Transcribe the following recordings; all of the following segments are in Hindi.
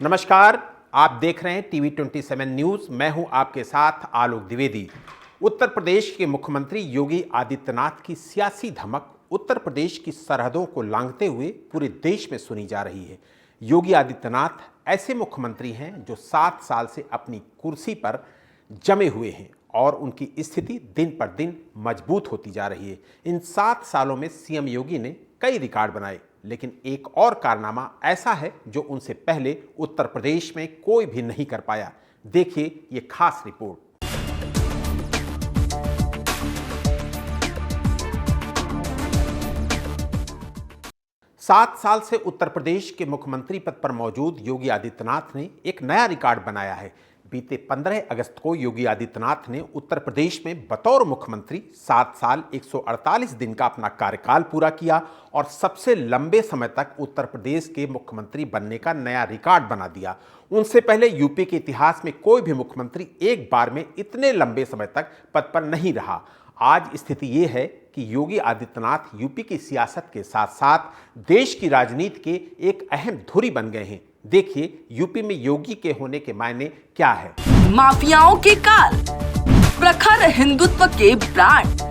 नमस्कार, आप देख रहे हैं टीवी 27 न्यूज। मैं हूं आपके साथ आलोक द्विवेदी। उत्तर प्रदेश के मुख्यमंत्री योगी आदित्यनाथ की सियासी धमक उत्तर प्रदेश की सरहदों को लांघते हुए पूरे देश में सुनी जा रही है। योगी आदित्यनाथ ऐसे मुख्यमंत्री हैं जो 7 साल से अपनी कुर्सी पर जमे हुए हैं और उनकी स्थिति दिन पर दिन मजबूत होती जा रही है। इन 7 सालों में सीएम योगी ने कई रिकॉर्ड बनाए, लेकिन एक और कारनामा ऐसा है जो उनसे पहले उत्तर प्रदेश में कोई भी नहीं कर पाया। देखिए ये खास रिपोर्ट। सात साल से उत्तर प्रदेश के मुख्यमंत्री पद पर मौजूद योगी आदित्यनाथ ने एक नया रिकॉर्ड बनाया है। बीते 15 अगस्त को योगी आदित्यनाथ ने उत्तर प्रदेश में बतौर मुख्यमंत्री 7 साल 148 दिन का अपना कार्यकाल पूरा किया और सबसे लंबे समय तक उत्तर प्रदेश के मुख्यमंत्री बनने का नया रिकॉर्ड बना दिया। उनसे पहले यूपी के इतिहास में कोई भी मुख्यमंत्री एक बार में इतने लंबे समय तक पद पर नहीं रहा। आज स्थिति ये है कि योगी आदित्यनाथ यूपी की सियासत के साथ साथ देश की राजनीति के एक अहम धुरी बन गए हैं। देखिए यूपी में योगी के होने के मायने क्या है। माफियाओं के काल, प्रखर हिंदुत्व के ब्रांड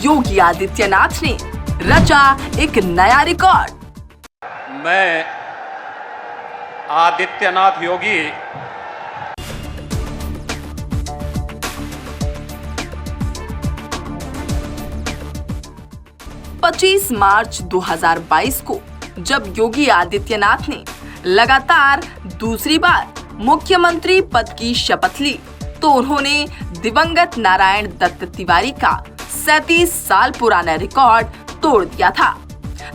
योगी आदित्यनाथ ने रचा एक नया रिकॉर्ड। मैं आदित्यनाथ योगी पच्चीस मार्च 2022 को जब योगी आदित्यनाथ ने लगातार दूसरी बार मुख्यमंत्री पद की शपथ ली तो उन्होंने दिवंगत नारायण दत्त तिवारी का 37 साल पुराना रिकॉर्ड तोड़ दिया था।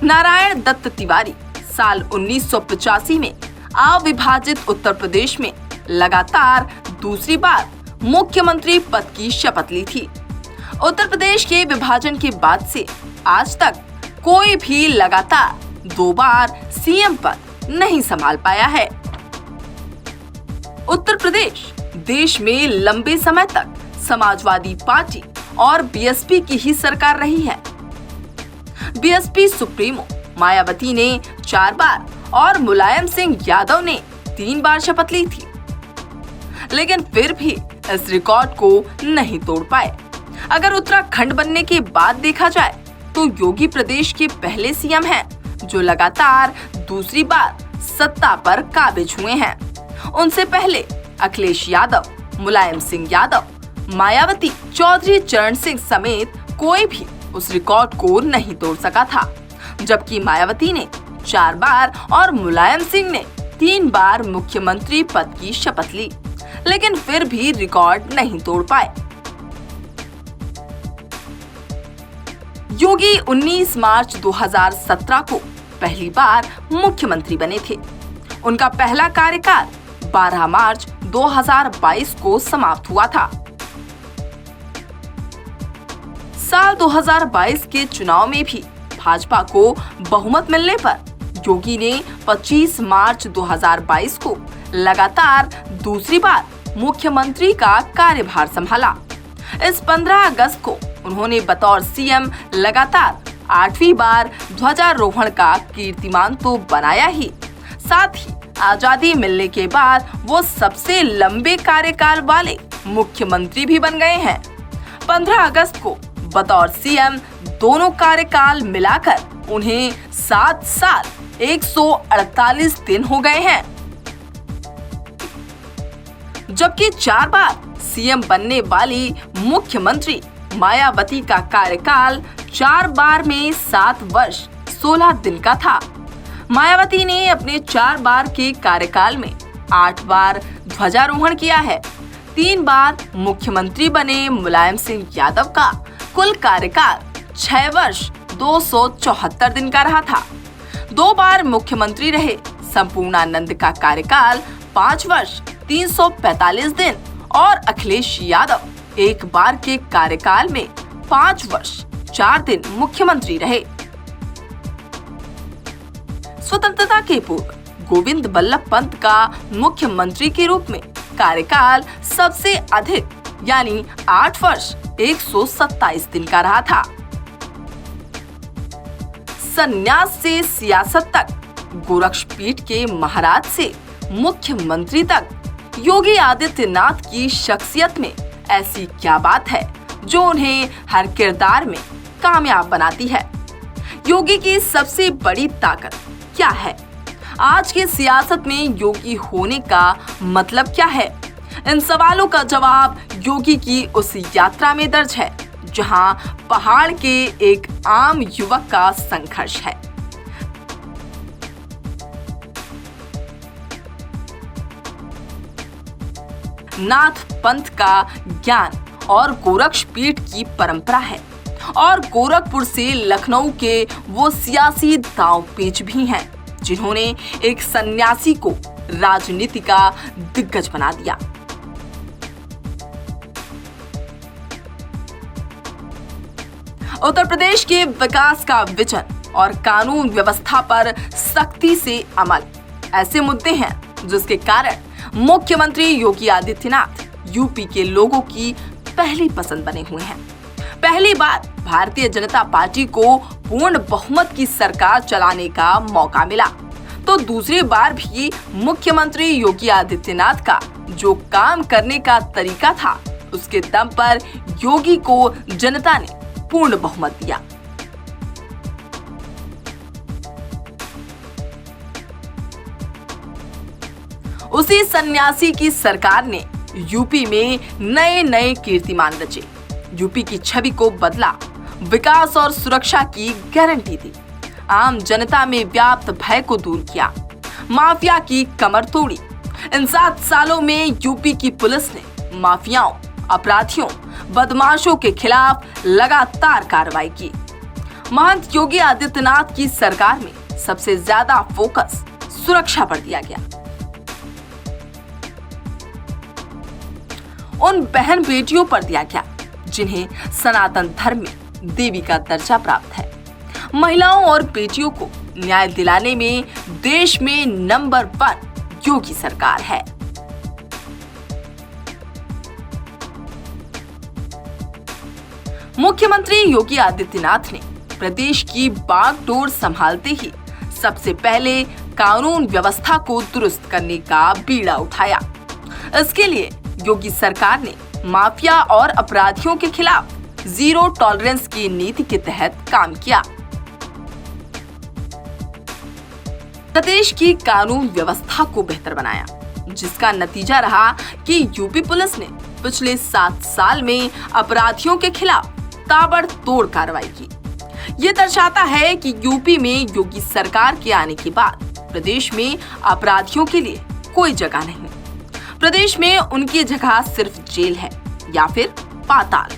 नारायण दत्त तिवारी साल 1985 में अविभाजित उत्तर प्रदेश में लगातार दूसरी बार मुख्यमंत्री पद की शपथ ली थी। उत्तर प्रदेश के विभाजन के बाद से आज तक कोई भी लगातार 2 बार सीएम पद नहीं संभाल पाया है। उत्तर प्रदेश देश में लंबे समय तक समाजवादी पार्टी और बीएसपी की ही सरकार रही है। बीएसपी सुप्रीमो मायावती ने 4 बार और मुलायम सिंह यादव ने 3 बार शपथ ली थी, लेकिन फिर भी इस रिकॉर्ड को नहीं तोड़ पाए। अगर उत्तराखंड बनने के बाद देखा जाए तो योगी प्रदेश के पहले सीएम हैं जो लगातार दूसरी बार सत्ता पर काबिज हुए हैं। उनसे पहले अखिलेश यादव, मुलायम सिंह यादव, मायावती, चौधरी चरण सिंह समेत कोई भी उस रिकॉर्ड को नहीं तोड़ सका था, जबकि मायावती ने 4 बार और मुलायम सिंह ने 3 बार मुख्यमंत्री पद की शपथ ली, लेकिन फिर भी रिकॉर्ड नहीं तोड़ पाए। योगी 19 मार्च 2017 को पहली बार मुख्यमंत्री बने थे। उनका पहला कार्यकाल 12 मार्च 2022 को समाप्त हुआ था। साल 2022 के चुनाव में भी भाजपा को बहुमत मिलने पर योगी ने 25 मार्च 2022 को लगातार दूसरी बार मुख्यमंत्री का कार्यभार संभाला। इस 15 अगस्त को उन्होंने बतौर सीएम लगातार 8वीं बार ध्वजारोहण का कीर्तिमान तो बनाया ही, साथ ही आजादी मिलने के बाद वो सबसे लंबे कार्यकाल वाले मुख्यमंत्री भी बन गए हैं। 15 अगस्त को बतौर सीएम दोनों कार्यकाल मिलाकर उन्हें 7 साल 148 दिन हो गए हैं, जबकि 4 बार सीएम बनने वाली मुख्यमंत्री मायावती का कार्यकाल 4 बार में 7 वर्ष 16 दिन का था। मायावती ने अपने 4 बार के कार्यकाल में 8 बार ध्वजारोहण किया है। 3 बार मुख्यमंत्री बने मुलायम सिंह यादव का कुल कार्यकाल 6 वर्ष 274 दिन का रहा था। 2 बार मुख्यमंत्री रहे संपूर्णानंद का कार्यकाल 5 वर्ष 345 दिन और अखिलेश यादव 1 बार के कार्यकाल में 5 वर्ष 4 दिन मुख्यमंत्री रहे। स्वतंत्रता के पूर्व गोविंद बल्लभ पंत का मुख्यमंत्री के रूप में कार्यकाल सबसे अधिक यानी 8 वर्ष 127 दिन का रहा था। संन्यास से सियासत तक, गोरक्षपीठ के महाराज से मुख्यमंत्री तक, योगी आदित्यनाथ की शख्सियत में ऐसी क्या बात है जो उन्हें हर किरदार में कामयाब बनाती है? योगी की सबसे बड़ी ताकत क्या है? आज की सियासत में योगी होने का मतलब क्या है? इन सवालों का जवाब योगी की उस यात्रा में दर्ज है जहां पहाड़ के एक आम युवक का संघर्ष है। नाथ पंथ का ज्ञान और गोरक्षपीठ की परंपरा है और गोरखपुर से लखनऊ के वो सियासी दांवपेच भी हैं जिन्होंने एक सन्यासी को राजनीति का दिग्गज बना दिया। उत्तर प्रदेश के विकास का विजन और कानून व्यवस्था पर सख्ती से अमल ऐसे मुद्दे हैं जिसके कारण मुख्यमंत्री योगी आदित्यनाथ यूपी के लोगों की पहली पसंद बने हुए हैं। पहली बार भारतीय जनता पार्टी को पूर्ण बहुमत की सरकार चलाने का मौका मिला तो दूसरी बार भी मुख्यमंत्री योगी आदित्यनाथ का जो काम करने का तरीका था उसके दम पर योगी को जनता ने पूर्ण बहुमत दिया। उसी सन्यासी की सरकार ने यूपी में नए नए कीर्तिमान रचे, यूपी की छवि को बदला, विकास और सुरक्षा की गारंटी दी, आम जनता में व्याप्त भय को दूर किया, माफिया की कमर तोड़ी। इन 7 सालों में यूपी की पुलिस ने माफियाओं, अपराधियों, बदमाशों के खिलाफ लगातार कार्रवाई की। महंत योगी आदित्यनाथ की सरकार में सबसे ज्यादा फोकस सुरक्षा पर दिया गया। उन बहन बेटियों पर दिया गया जिन्हें सनातन धर्म में देवी का दर्जा प्राप्त है। महिलाओं और बेटियों को न्याय दिलाने में देश में नंबर 1 योगी सरकार है। मुख्यमंत्री योगी आदित्यनाथ ने प्रदेश की बागडोर संभालते ही सबसे पहले कानून व्यवस्था को दुरुस्त करने का बीड़ा उठाया। इसके लिए योगी सरकार ने माफिया और अपराधियों के खिलाफ जीरो टॉलरेंस की नीति के तहत काम किया। प्रदेश की कानून व्यवस्था को बेहतर बनाया, जिसका नतीजा रहा कि यूपी पुलिस ने पिछले 7 साल में अपराधियों के खिलाफ ताबड़तोड़ कार्रवाई की। ये दर्शाता है कि यूपी में योगी सरकार के आने के बाद प्रदेश में अपराधियों के लिए कोई जगह नहीं। प्रदेश में उनकी जगह सिर्फ जेल है या फिर पाताल।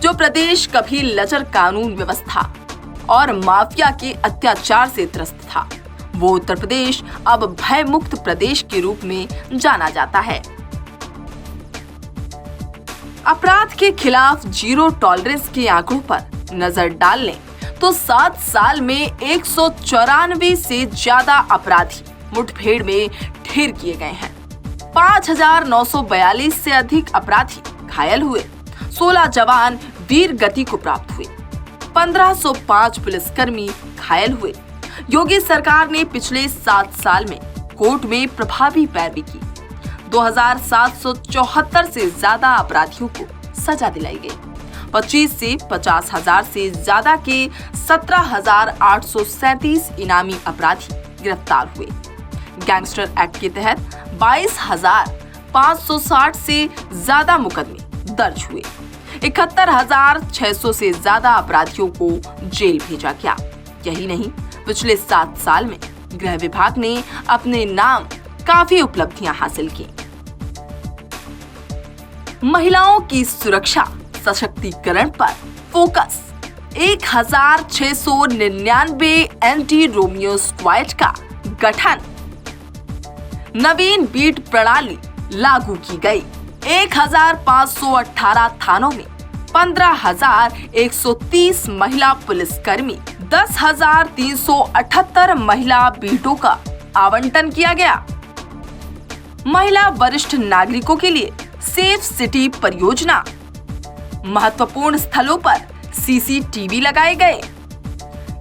जो प्रदेश कभी लचर कानून व्यवस्था और माफिया के अत्याचार से त्रस्त था, वो उत्तर प्रदेश अब भय मुक्त प्रदेश के रूप में जाना जाता है। अपराध के खिलाफ जीरो टॉलरेंस के आंकड़ों पर नजर डाल लें तो 7 साल में 194 से ज्यादा अपराधी मुठभेड़ में ढेर किए गए हैं। 5,942 से अधिक अपराधी घायल हुए, 16 जवान वीर गति को प्राप्त हुए, 1505 पुलिसकर्मी घायल हुए। योगी सरकार ने पिछले 7 साल में कोर्ट में प्रभावी पैरवी की। 2,774 से ज्यादा अपराधियों को सजा दिलाई गई। 25 से 50,000 से ज्यादा के 17,837 इनामी अपराधी गिरफ्तार हुए। गैंगस्टर एक्ट के तहत 22,560 से ज्यादा मुकदमे दर्ज हुए। 71,600 से ज्यादा अपराधियों को जेल भेजा गया। यही नहीं, पिछले 7 साल में गृह विभाग ने अपने नाम काफी उपलब्धियां हासिल की। महिलाओं की सुरक्षा सशक्तिकरण पर फोकस। 1,699 एंटी रोमियो स्क्वाड का गठन। नवीन बीट प्रणाली लागू की गई। 1,518 थानों में 15,130 महिला पुलिसकर्मी, 10,378 महिला बीटों का आवंटन किया गया। महिला वरिष्ठ नागरिकों के लिए सेफ सिटी परियोजना। महत्वपूर्ण स्थलों पर सीसीटीवी लगाए गए।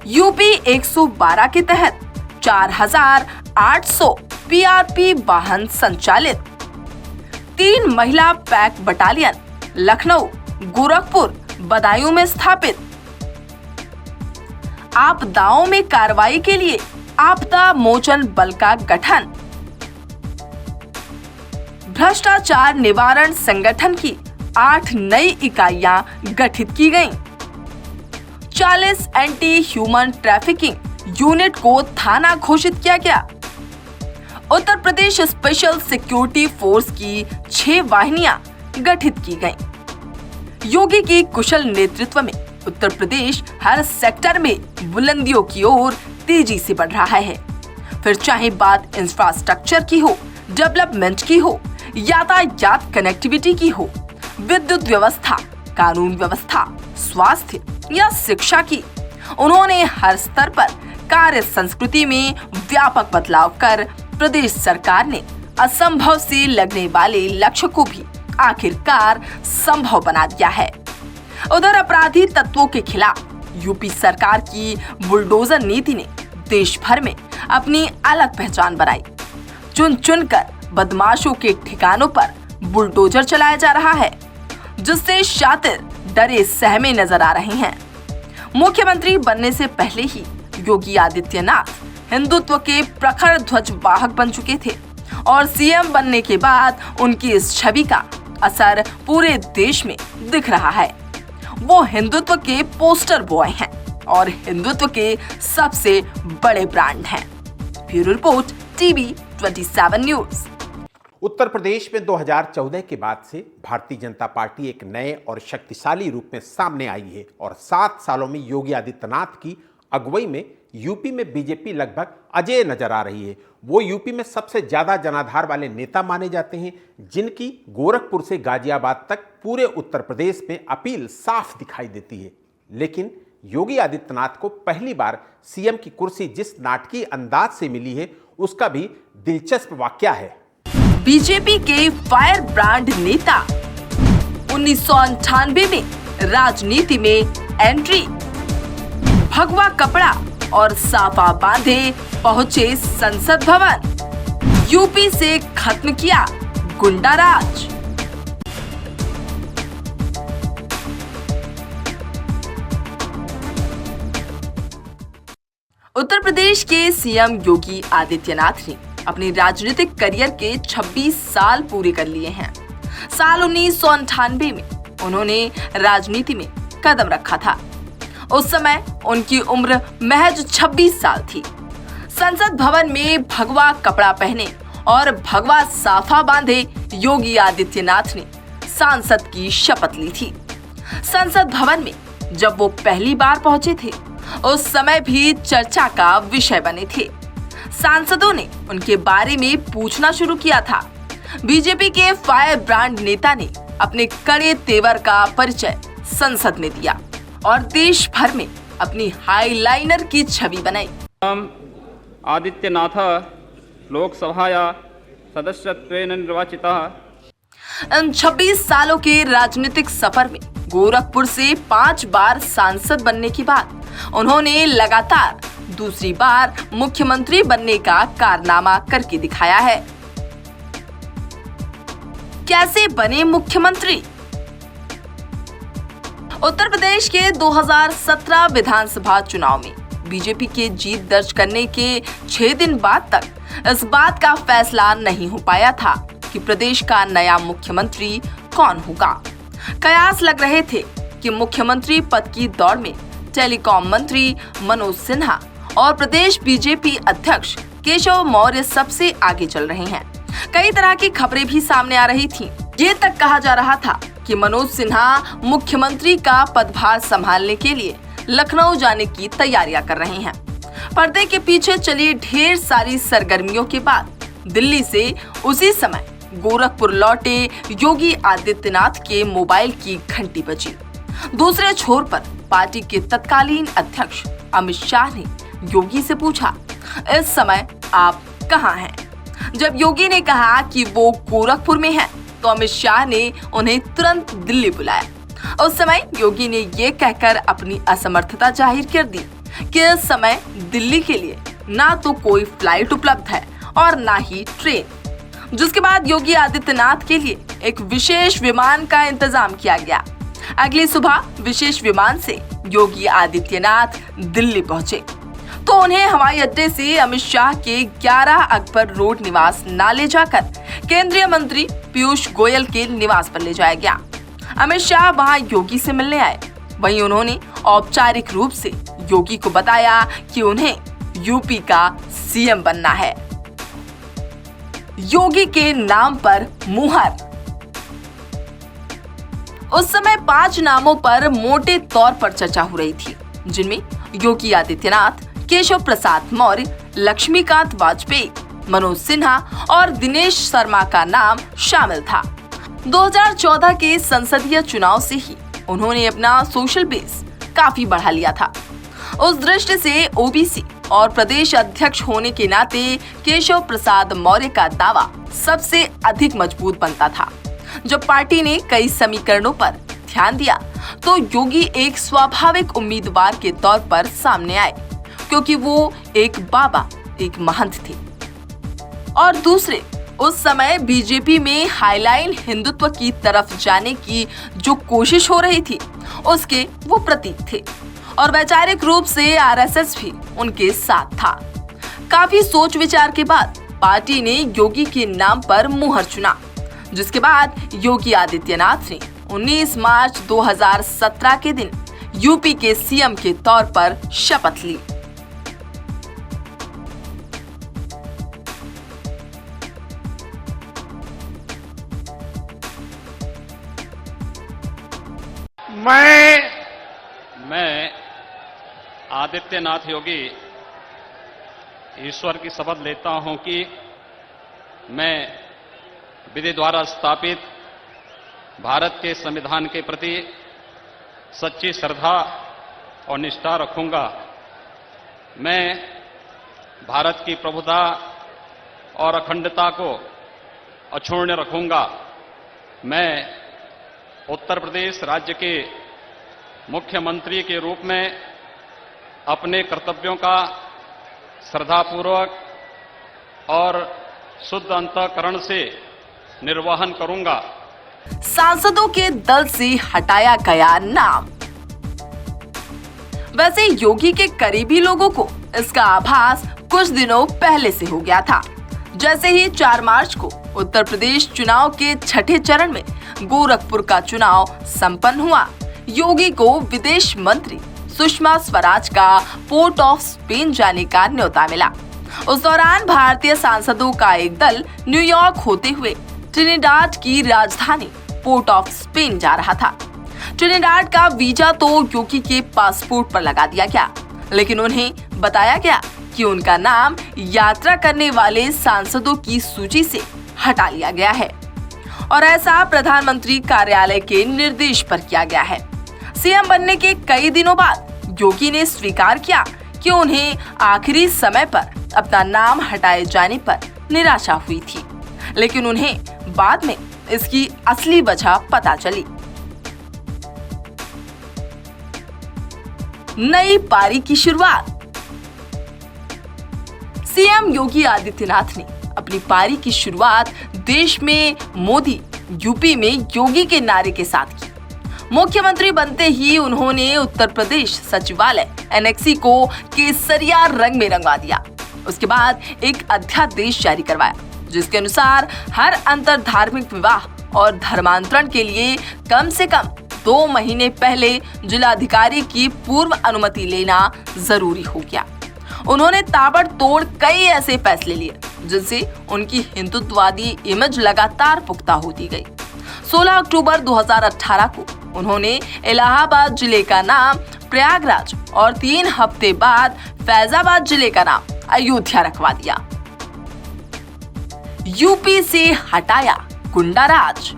यूपी 112 के तहत 4,800 पीआरपी वाहन संचालित 3 महिला पैक बटालियन लखनऊ, गोरखपुर, बदायूं में स्थापित। आपदाओं में कार्रवाई के लिए आपदा मोचन बल का गठन। भ्रष्टाचार निवारण संगठन की 8 नई इकाइयां गठित की गईं। 40 एंटी ह्यूमन ट्रैफिकिंग यूनिट को थाना घोषित किया गया। Uttar Pradesh special security force की 6 वाहिनियां गठित की गईं। योगी की कुशल नेतृत्व में उत्तर प्रदेश हर सेक्टर में बुलंदियों की ओर तेजी से बढ़ रहा है। फिर चाहे बात इंफ्रास्ट्रक्चर की हो, डेवलपमेंट की हो, यातायात कनेक्टिविटी की हो, विद्युत व्यवस्था, कानून व्यवस्था, स्वास्थ्य या शिक्षा की, उन्होंने हर स्तर पर कार्य संस्कृति में व्यापक बदलाव कर प्रदेश सरकार ने असंभव से लगने वाले लक्ष्य को भी आखिरकार संभव बना दिया है। उधर अपराधी तत्वों के खिलाफ यूपी सरकार की बुलडोजर नीति ने देश भर में अपनी अलग पहचान बनाई। चुन चुनकर बदमाशों के ठिकानों पर बुलडोजर चलाया जा रहा है, जिससे शातिर डरे सहमे नजर आ रहे हैं। मुख्यमंत्री बनने से पहले ही योगी आदित्यनाथ हिंदुत्व के प्रखर ध्वज वाहक बन चुके थे और सीएम बनने के बाद उनकी इस छवि का असर पूरे देश में दिख रहा है। वो हिंदुत्व के पोस्टर बॉय हैं और हिंदुत्व के सबसे बड़े ब्रांड हैं। Bureau report, TV 27 news. Uttar Pradesh में 2014 के बाद से भारतीय जनता पार्टी एक नए और शक्तिशाली रूप में सामने आई है और 7 सालों में योगी आदित्यनाथ की अगुवाई में यूपी में बीजेपी लगभग अजेय नजर आ रही है। वो यूपी में सबसे ज्यादा जनाधार वाले नेता माने जाते हैं, जिनकी गोरखपुर से गाजियाबाद तक पूरे उत्तर प्रदेश में अपील साफ दिखाई देती है। लेकिन योगी आदित्यनाथ को पहली बार सीएम की कुर्सी जिस नाटकीय अंदाज से मिली है, उसका भी दिलचस्प वाकया है। बीजेपी के फायर ब्रांड नेता 1998 में राजनीति में एंट्री, भगवा कपड़ा और साफा बांधे पहुंचे संसद भवन। यूपी से खत्म किया गुंडा राज। उत्तर प्रदेश के सीएम योगी आदित्यनाथ ने अपने राजनीतिक करियर के 26 साल पूरे कर लिए हैं। साल 1998 में उन्होंने राजनीति में कदम रखा था। उस समय उनकी उम्र महज 26 साल थी। संसद भवन में भगवा कपड़ा पहने और भगवा साफा बांधे योगी आदित्यनाथ ने सांसद की शपथ ली थी। संसद भवन में जब वो पहली बार पहुंचे थे, उस समय भी चर्चा का विषय बने थे। सांसदों ने उनके बारे में पूछना शुरू किया था। बीजेपी के फायर ब्रांड नेता ने अपने कड़े तेवर का परिचय संसद में दिया और देश भर में अपनी हाईलाइनर की छवि बनाई। आदित्यनाथ लोकसभाया सदस्यत्वेन निर्वाचितः। इन 26 सालों के राजनीतिक सफर में गोरखपुर से 5 बार सांसद बनने के बाद उन्होंने लगातार दूसरी बार मुख्यमंत्री बनने का कारनामा करके दिखाया है। कैसे बने मुख्यमंत्री? उत्तर प्रदेश के 2017 विधानसभा चुनाव में बीजेपी के जीत दर्ज करने के 6 दिन बाद तक इस बात का फैसला नहीं हो पाया था कि प्रदेश का नया मुख्यमंत्री कौन होगा। कयास लग रहे थे कि मुख्यमंत्री पद की दौड़ में टेलीकॉम मंत्री मनोज सिन्हा और प्रदेश बीजेपी अध्यक्ष केशव मौर्य सबसे आगे चल रहे हैं। कई तरह की खबरें भी सामने आ रही थीं। ये तक कहा जा रहा था कि मनोज सिन्हा मुख्यमंत्री का पदभार संभालने के लिए लखनऊ जाने की तैयारियां कर रहे हैं। पर्दे के पीछे चली ढेर सारी सरगर्मियों के बाद दिल्ली से उसी समय गोरखपुर लौटे योगी आदित्यनाथ के मोबाइल की घंटी बजी। दूसरे छोर पर पार्टी के तत्कालीन अध्यक्ष अमित शाह ने योगी से पूछा, इस समय आप कहां हैं? जब योगी ने कहा कि वो गोरखपुर में हैं, तो अमित शाह ने उन्हें तुरंत दिल्ली बुलाया। उस समय योगी ने ये कहकर अपनी असमर्थता जाहिर कर दी कि इस समय दिल्ली के लिए ना तो कोई फ्लाइट उपलब्ध है और ना ही ट्रेन, जिसके बाद योगी आदित्यनाथ के लिए एक विशेष विमान का इंतजाम किया गया। अगली सुबह विशेष विमान से योगी आदित्यनाथ दिल्ली पहुंचे तो उन्हें हवाई अड्डे से अमित शाह के 11 अकबर रोड निवास न ले जाकर केंद्रीय मंत्री पीयूष गोयल के निवास पर ले जाया गया। अमित शाह वहां योगी से मिलने आए। वहीं उन्होंने औपचारिक रूप से योगी को बताया कि उन्हें यूपी का सीएम बनना है। योगी के नाम पर मुहर। उस समय 5 नामों पर मोटे तौर पर चर्चा हो रही थी, जिनमें योगी आदित्यनाथ, केशव प्रसाद मौर्य, लक्ष्मीकांत वाजपेयी, मनोज सिन्हा और दिनेश शर्मा का नाम शामिल था। 2014 के संसदीय चुनाव से ही उन्होंने अपना सोशल बेस काफी बढ़ा लिया था। उस दृष्टि से ओबीसी और प्रदेश अध्यक्ष होने के नाते केशव प्रसाद मौर्य का दावा सबसे अधिक मजबूत बनता था। जब पार्टी ने कई समीकरणों पर ध्यान दिया तो योगी एक स्वाभाविक उम्मीदवार के तौर पर सामने आए, क्योंकि वो एक बाबा, एक महंत थे और दूसरे उस समय बीजेपी में हाईलाइन हिंदुत्व की तरफ जाने की जो कोशिश हो रही थी उसके वो प्रतीक थे और वैचारिक रूप से आरएसएस भी उनके साथ था। काफी सोच विचार के बाद पार्टी ने योगी के नाम पर मुहर चुना, जिसके बाद योगी आदित्यनाथ ने 19 मार्च 2017 के दिन यूपी के सीएम के तौर पर शपथ ली। मैं आदित्यनाथ योगी ईश्वर की शपथ लेता हूं कि मैं विधि द्वारा स्थापित भारत के संविधान के प्रति सच्ची श्रद्धा और निष्ठा रखूंगा। मैं भारत की प्रभुता और अखंडता को अक्षुण्ण रखूंगा। मैं उत्तर प्रदेश राज्य के मुख्यमंत्री के रूप में अपने कर्तव्यों का श्रद्धापूर्वक और शुद्ध अंतःकरण से निर्वहन करूंगा। सांसदों के दल से हटाया गया नाम। वैसे योगी के करीबी लोगों को इसका आभास कुछ दिनों पहले से हो गया था। जैसे ही 4 मार्च को उत्तर प्रदेश चुनाव के छठे चरण में गोरखपुर का चुनाव संपन्न हुआ, योगी को विदेश मंत्री सुषमा स्वराज का पोर्ट ऑफ स्पेन जाने का न्योता मिला। उस दौरान भारतीय सांसदों का एक दल न्यूयॉर्क होते हुए ट्रिनिडाड की राजधानी पोर्ट ऑफ स्पेन जा रहा था। ट्रिनिडाड का वीजा तो योगी के पासपोर्ट पर लगा दिया गया, लेकिन उन्हें बताया गया कि उनका नाम यात्रा करने वाले सांसदों की सूची से हटा लिया गया है और ऐसा प्रधानमंत्री कार्यालय के निर्देश पर किया गया है। सीएम बनने के कई दिनों बाद योगी ने स्वीकार किया कि उन्हें आखिरी समय पर अपना नाम हटाए जाने पर निराशा हुई थी, लेकिन उन्हें बाद में इसकी असली वजह पता चली। नई पारी की शुरुआत। सीएम योगी आदित्यनाथ ने अपनी पारी की शुरुआत देश में मोदी, यूपी में योगी के नारे के साथ की। मुख्यमंत्री बनते ही उन्होंने उत्तर प्रदेश सचिवालय एनेक्सी को केसरिया रंग में रंगवा दिया। उसके बाद एक अध्यादेश जारी करवाया, जिसके अनुसार हर अंतर धार्मिक विवाह और धर्मांतरण के लिए कम से कम 2 महीने पहले जिलाधिकारी की पूर्व अनुमति लेना जरूरी हो गया। उन्होंने ताबड़तोड़ कई ऐसे फैसले लिए जिनसे उनकी हिंदुत्ववादी इमेज लगातार पुख्ता होती गई। 16 अक्टूबर 2018 को उन्होंने इलाहाबाद जिले का नाम प्रयागराज और 3 हफ्ते बाद फैजाबाद जिले का नाम अयोध्या रखवा दिया। यूपी से हटाया गुंडाराज।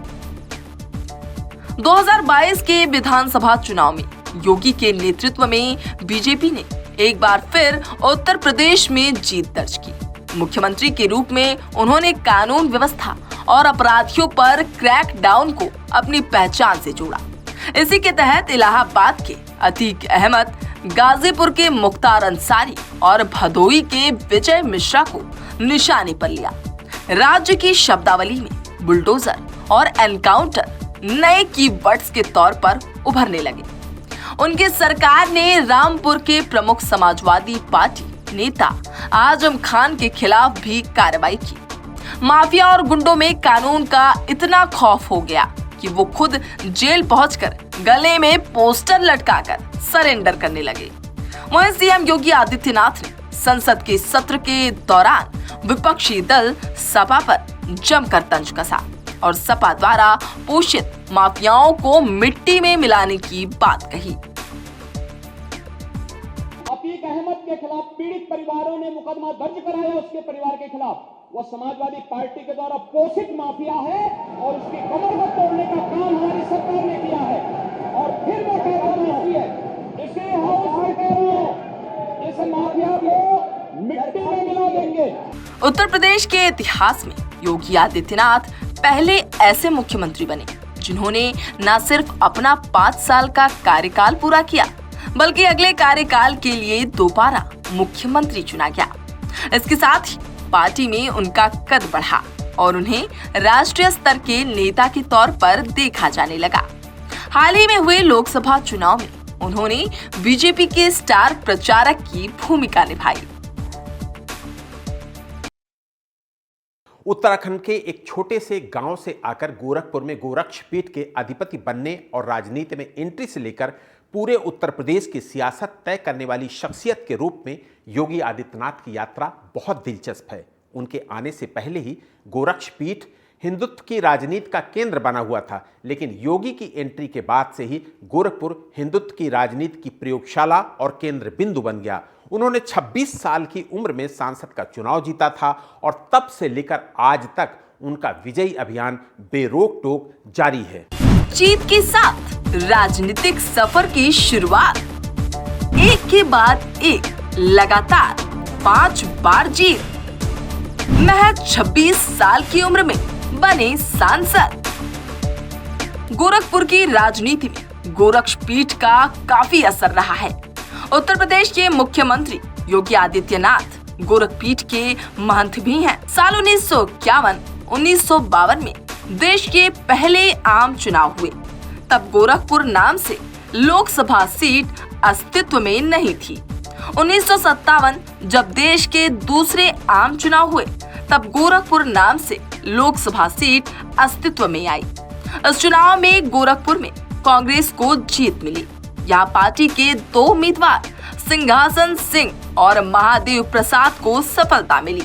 2022 के विधानसभा चुनाव में योगी के नेतृत्व में बीजेपी ने एक बार फिर उत्तर प्रदेश में जीत दर्ज की। मुख्यमंत्री के रूप में उन्होंने कानून व्यवस्था और अपराधियों पर क्रैक डाउन को अपनी पहचान से जोड़ा। इसी के तहत इलाहाबाद के अतीक अहमद, गाजीपुर के मुख्तार अंसारी और भदोई के विजय मिश्रा को निशाने पर लिया। राज्य की शब्दावली में बुलडोजर और एनकाउंटर नए कीवर्ड्स के तौर पर उभरने लगे। उनकी सरकार ने रामपुर के प्रमुख समाजवादी पार्टी नेता आजम खान के खिलाफ भी कार्रवाई की। माफिया और गुंडों में कानून का इतना खौफ हो गया कि वो खुद जेल पहुंचकर गले में पोस्टर लटकाकर सरेंडर करने लगे। वहीं सीएम योगी आदित्यनाथ ने संसद के सत्र के दौरान विपक्षी दल सपा पर जमकर तंज कसा और सपा द्वारा पोषित माफियाओं को मिट्टी में मिलाने की बात कही। अतीक अहमद के खिलाफ पीड़ित परिवारों ने मुकदमा दर्ज कराया, उसके परिवार के खिलाफ। वह समाजवादी पार्टी के द्वारा पोषित माफिया है और उसकी कमर को तोड़ने का काम हमारी सरकार ने किया है। और फिर मैं कह रहा हूं, इसे हाउस में कह रहा हूं, इस माफिया को मिट्टी में मिला देंगे। उत्तर प्रदेश के इतिहास में योगी आदित्यनाथ पहले ऐसे मुख्यमंत्री बने जिन्होंने न सिर्फ अपना 5 साल का कार्यकाल पूरा किया, बल्कि अगले कार्यकाल के लिए दोबारा मुख्यमंत्री चुना गया। इसके साथ ही पार्टी में उनका कद बढ़ा और उन्हें राष्ट्रीय स्तर के नेता के तौर पर देखा जाने लगा। हाल ही में हुए लोकसभा चुनाव में उन्होंने बीजेपी के स्टार प्रचारक की भूमिका निभाई। उत्तराखंड के एक छोटे से गांव से आकर गोरखपुर में गोरक्षपीठ के अधिपति बनने और राजनीति में एंट्री से लेकर पूरे उत्तर प्रदेश की सियासत तय करने वाली शख्सियत के रूप में योगी आदित्यनाथ की यात्रा बहुत दिलचस्प है। उनके आने से पहले ही गोरक्षपीठ हिंदुत्व की राजनीति का केंद्र बना हुआ था, लेकिन योगी की एंट्री के बाद से ही गोरखपुर हिंदुत्व की राजनीति की प्रयोगशाला और केंद्र बिंदु बन गया। उन्होंने 26 साल की उम्र में सांसद का चुनाव जीता था और तब से लेकर आज तक उनका विजयी अभियान बेरोक टोक जारी है। जीत के साथ राजनीतिक सफर की शुरुआत, एक के बाद एक लगातार 5 बार जीत, महज 26 साल की उम्र में बने सांसद। गोरखपुर की राजनीति में गोरक्षपीठ का काफी असर रहा है। उत्तर प्रदेश के मुख्यमंत्री योगी आदित्यनाथ गोरखपीठ के महंत भी हैं। साल 1951-1952 में देश के पहले आम चुनाव हुए, तब गोरखपुर नाम से लोकसभा सीट अस्तित्व में नहीं थी। 1957 जब देश के दूसरे आम चुनाव हुए, तब गोरखपुर नाम से लोकसभा सीट अस्तित्व में आई। इस चुनाव में गोरखपुर में कांग्रेस को जीत मिली। यहाँ पार्टी के 2 उम्मीदवार सिंहासन सिंह और महादेव प्रसाद को सफलता मिली।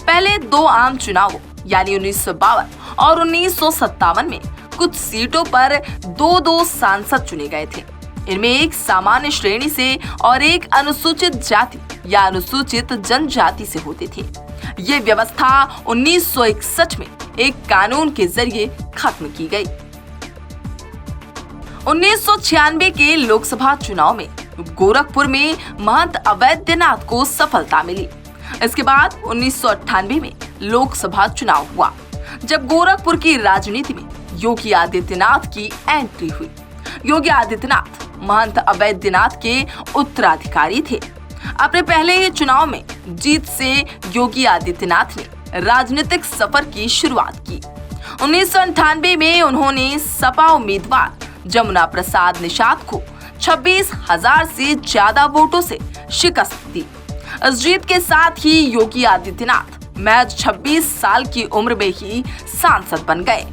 पहले 2 आम चुनावों यानी 1952 और 1957 में कुछ सीटों पर 2-2 सांसद चुने गए थे। इनमें एक सामान्य श्रेणी से और एक अनुसूचित जाति या अनुसूचित जनजाति से होते थे। ये व्यवस्था 1961 में एक कानून के जरिए खत्म की गई। 1996 के लोकसभा चुनाव में गोरखपुर में महंत अवैधनाथ को सफलता मिली। इसके बाद 1998 में लोकसभा चुनाव हुआ, जब गोरखपुर की राजनीति में योगी आदित्यनाथ की एंट्री हुई। योगी आदित्यनाथ महंत अवैधनाथ के उत्तराधिकारी थे। अपने पहले ही चुनाव में जीत से योगी आदित्यनाथ ने राजनीतिक सफर की शुरुआत की। 1998 में उन्होंने सपा उम्मीदवार जमुना प्रसाद निषाद को 26,000 से ज्यादा वोटों से शिकस्त दी। इस जीत के साथ ही योगी आदित्यनाथ महज 26 साल की उम्र में ही सांसद बन गए।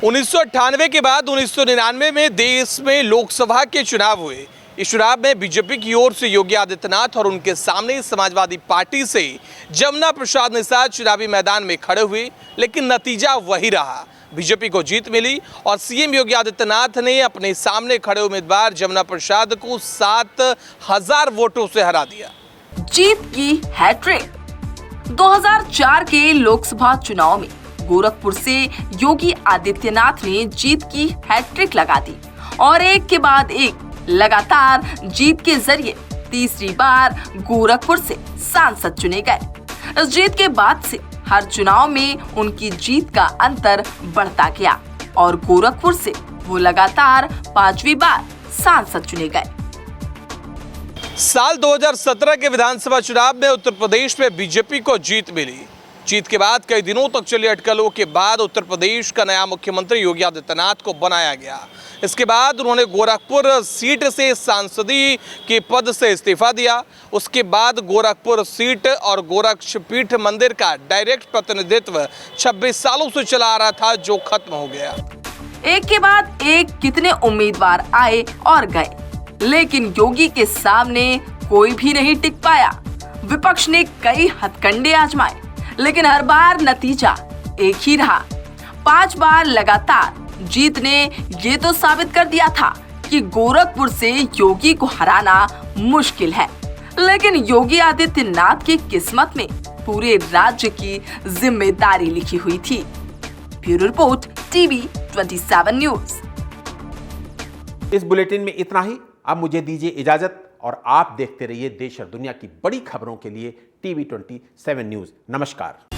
1998 के बाद 1999 में देश में लोकसभा के चुनाव हुए। इस चुनाव में बीजेपी की ओर से योगी आदित्यनाथ और उनके सामने समाजवादी पार्टी से जमुना प्रसाद निषाद चुनावी मैदान में खड़े हुए, लेकिन नतीजा वही रहा। बीजेपी को जीत मिली और सीएम योगी आदित्यनाथ ने अपने सामने खड़े उम्मीदवार जमुना प्रसाद को 7,000 वोटों से हरा दिया। जीत की हैट्रिक। 2004 के लोकसभा चुनाव में गोरखपुर से योगी आदित्यनाथ ने जीत की हैट्रिक लगा दी और एक के बाद एक लगातार जीत के जरिए तीसरी बार गोरखपुर से सांसद चुने गए। इस जीत के बाद से हर चुनाव में उनकी जीत का अंतर बढ़ता गया और गोरखपुर से वो लगातार 5वीं बार सांसद चुने गए। साल 2017 के विधानसभा चुनाव में उत्तर प्रदेश में बीजेपी को जीत मिली। जीत के बाद कई दिनों तक चली अटकलों के बाद उत्तर प्रदेश का नया मुख्यमंत्री योगी आदित्यनाथ को बनाया गया। इसके बाद उन्होंने गोरखपुर सीट से सांसदीय के पद से इस्तीफा दिया। उसके बाद गोरखपुर सीट और गोरक्षपीठ मंदिर का डायरेक्ट प्रतिनिधित्व 26 सालों से चला आ रहा था, जो खत्म हो गया। एक के बाद एक कितने उम्मीदवार आए और गए, लेकिन योगी के सामने कोई भी नहीं टिक पाया। विपक्ष ने कई हथकंडे आजमाए, लेकिन हर बार नतीजा एक ही रहा। 5 बार लगातार जीत ने ये तो साबित कर दिया था कि गोरखपुर से योगी को हराना मुश्किल है, लेकिन योगी आदित्यनाथ की किस्मत में पूरे राज्य की जिम्मेदारी लिखी हुई थी। Bureau report, TV 27 news. इस बुलेटिन में इतना ही। अब मुझे दीजिए इजाजत और आप देखते रहिए देश और दुनिया की बड़ी खबरों के लिए टीवी 27 न्यूज। नमस्कार।